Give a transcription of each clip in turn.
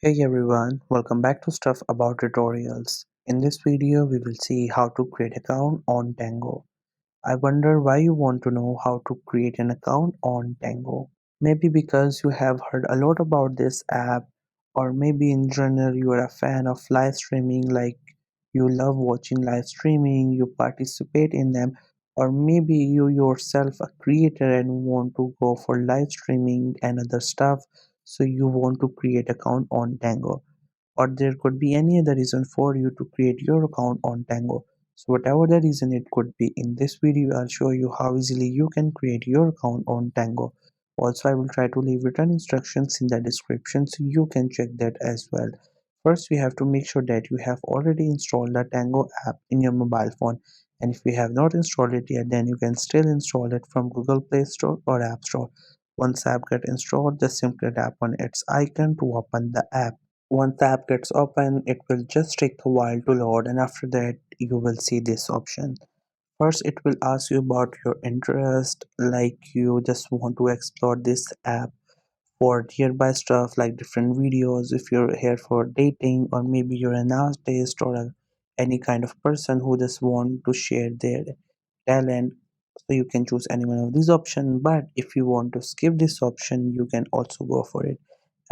Hey everyone, welcome back to Stuff About Tutorials. In this video, we will see how to create account on Tango. I wonder why you want to know how to create an account on Tango. Maybe because you have heard a lot about this app, or maybe in general you are a fan of live streaming, like you love watching live streaming, you participate in them, or maybe you yourself a creator and want to go for live streaming and other stuff, so you want to create account on Tango, or there could be any other reason for you to create your account on Tango. So whatever the reason it could be, in this video I'll show you how easily you can create your account on Tango. Also, I will try to leave written instructions in the description so you can check that as well. First, we have to make sure that you have already installed the Tango app in your mobile phone, and if you have not installed it yet, then you can still install it from Google Play Store or App Store. Once the app gets installed, just simply tap on its icon to open the app. Once the app gets open, it will just take a while to load, and after that you will see this option. First, it will ask you about your interest, like you just want to explore this app for nearby stuff like different videos, if you're here for dating, or maybe you're an artist or any kind of person who just want to share their talent. So you can choose any one of these options, but if you want to skip this option, you can also go for it.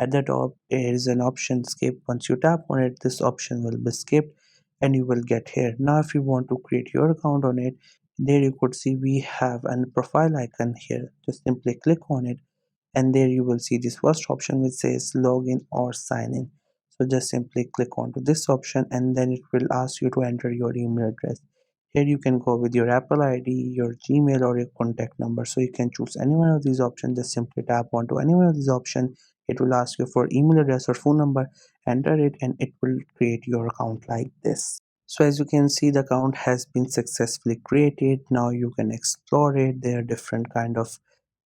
At the top there is an option skip. Once you tap on it, this option will be skipped and you will get here. Now if you want to create your account on it, there you could see we have a profile icon here. Just simply click on it, and there you will see this first option which says login or sign in. So just simply click onto this option, and then it will ask you to enter your email address. Here you can go with your Apple ID, your Gmail, or your contact number. So you can choose any one of these options. Just simply tap onto any one of these options. It will ask you for email address or phone number, enter it, and it will create your account like this. So as you can see, the account has been successfully created. Now you can explore it. There are different kind of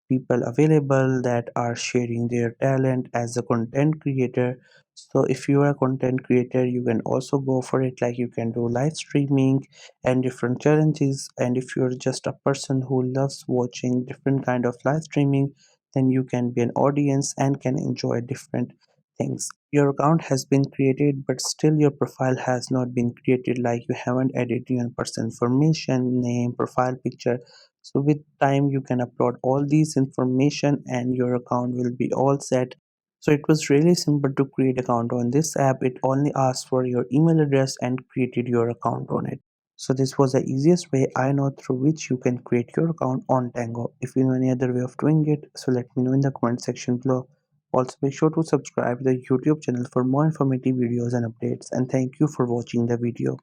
people available that are sharing their talent as a content creator. So if you are a content creator, you can also go for it, like you can do live streaming and different challenges. And if you're just a person who loves watching different kind of live streaming, then you can be an audience and can enjoy different things. Your account has been created, but still your profile has not been created, like you haven't added your person information, name, profile picture. So with time you can upload all these information and your account will be all set. So it was really simple to create account on this app. It only asks for your email address and created your account on it. So this was the easiest way I know through which you can create your account on Tango. If you know any other way of doing it, so let me know in the comment section below. Also make sure to subscribe to the YouTube channel for more informative videos and updates, and thank you for watching the video.